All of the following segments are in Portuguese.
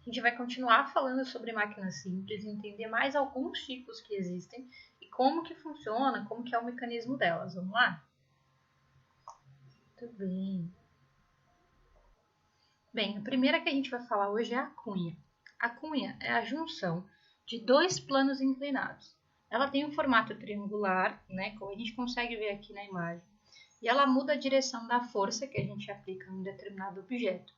A gente vai continuar falando sobre máquinas simples, entender mais alguns tipos que existem e como que funciona, como que é o mecanismo delas. Vamos lá? Muito bem. Bem, a primeira que a gente vai falar hoje é a cunha. A cunha é a junção de dois planos inclinados. Ela tem um formato triangular, né, como a gente consegue ver aqui na imagem, e ela muda a direção da força que a gente aplica em um determinado objeto.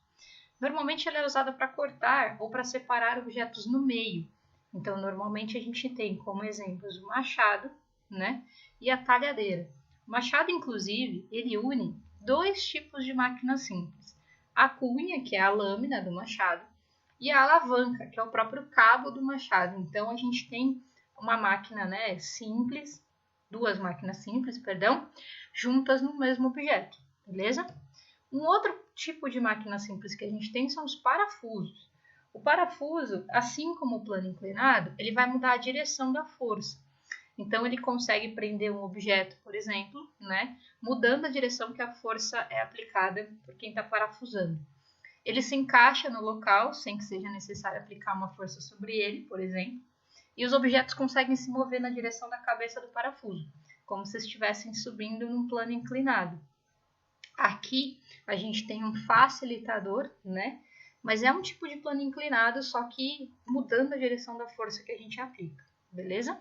Normalmente ela é usada para cortar ou para separar objetos no meio. Então, normalmente a gente tem como exemplos o machado, né, e a talhadeira. O machado, inclusive, ele une dois tipos de máquina simples. A cunha, que é a lâmina do machado, e a alavanca, que é o próprio cabo do machado. Então, a gente tem uma máquina, né, simples, duas máquinas simples, perdão, juntas no mesmo objeto, beleza? Um outro tipo de máquina simples que a gente tem são os parafusos. O parafuso, assim como o plano inclinado, ele vai mudar a direção da força. Então, ele consegue prender um objeto, por exemplo, né, mudando a direção que a força é aplicada por quem está parafusando. Ele se encaixa no local, sem que seja necessário aplicar uma força sobre ele, por exemplo, e os objetos conseguem se mover na direção da cabeça do parafuso, como se estivessem subindo num plano inclinado. Aqui a gente tem um facilitador, né? Mas é um tipo de plano inclinado, só que mudando a direção da força que a gente aplica, beleza?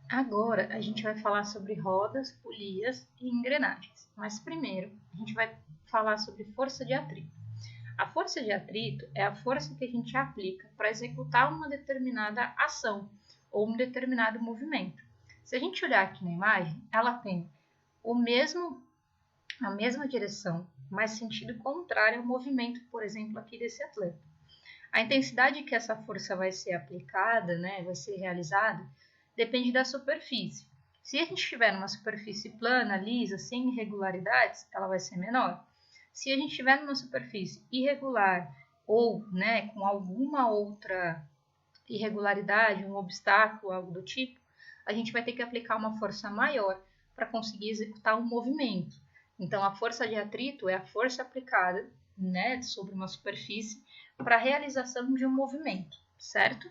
Agora a gente vai falar sobre rodas, polias e engrenagens. Mas primeiro a gente vai falar sobre força de atrito. A força de atrito é a força que a gente aplica para executar uma determinada ação ou um determinado movimento. Se a gente olhar aqui na imagem, ela tem a mesma direção, mas sentido contrário ao movimento, por exemplo, aqui desse atleta. A intensidade que essa força vai ser aplicada, né, vai ser realizada, depende da superfície. Se a gente estiver numa superfície plana, lisa, sem irregularidades, ela vai ser menor. Se a gente estiver numa superfície irregular ou, né, com alguma outra irregularidade, um obstáculo, algo do tipo, a gente vai ter que aplicar uma força maior para conseguir executar um movimento. Então, a força de atrito é a força aplicada, né, sobre uma superfície para a realização de um movimento, certo?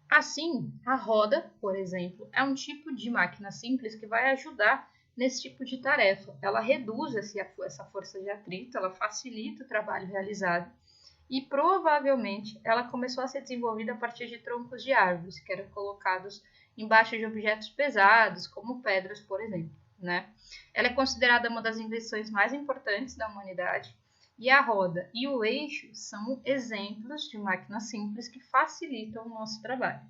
Assim, a roda, por exemplo, é um tipo de máquina simples que vai ajudar nesse tipo de tarefa. Ela reduz essa força de atrito, ela facilita o trabalho realizado e provavelmente ela começou a ser desenvolvida a partir de troncos de árvores que eram colocados embaixo de objetos pesados, como pedras, por exemplo, né? Ela é considerada uma das invenções mais importantes da humanidade e a roda e o eixo são exemplos de máquinas simples que facilitam o nosso trabalho.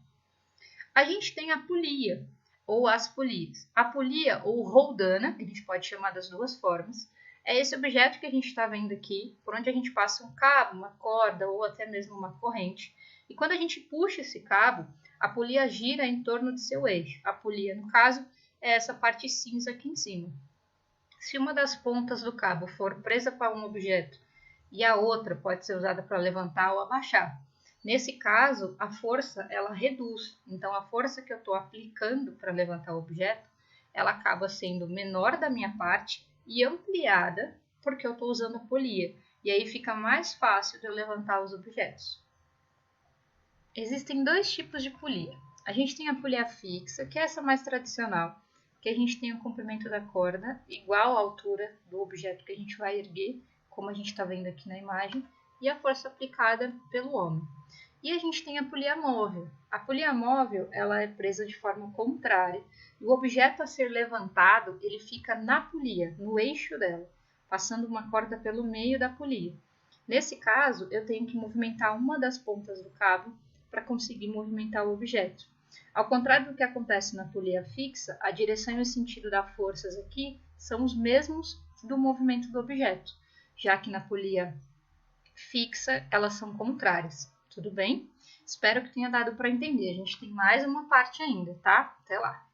A gente tem a polia, ou as polias. A polia, ou roldana, que a gente pode chamar das duas formas, é esse objeto que a gente está vendo aqui, por onde a gente passa um cabo, uma corda ou até mesmo uma corrente. E quando a gente puxa esse cabo, a polia gira em torno de seu eixo. A polia, no caso, é essa parte cinza aqui em cima. Se uma das pontas do cabo for presa para um objeto e a outra pode ser usada para levantar ou abaixar, nesse caso, a força ela reduz. Então, a força que eu estou aplicando para levantar o objeto, ela acaba sendo menor da minha parte e ampliada porque eu estou usando a polia. E aí fica mais fácil de eu levantar os objetos. Existem dois tipos de polia. A gente tem a polia fixa, que é essa mais tradicional, que a gente tem o comprimento da corda igual à altura do objeto que a gente vai erguer, como a gente está vendo aqui na imagem, e a força aplicada pelo homem. E a gente tem a polia móvel. A polia móvel ela é presa de forma contrária e o objeto a ser levantado ele fica na polia, no eixo dela, passando uma corda pelo meio da polia. Nesse caso, eu tenho que movimentar uma das pontas do cabo para conseguir movimentar o objeto. Ao contrário do que acontece na polia fixa, a direção e o sentido das forças aqui são os mesmos do movimento do objeto, já que na polia fixa elas são contrárias. Tudo bem? Espero que tenha dado para entender. A gente tem mais uma parte ainda, tá? Até lá!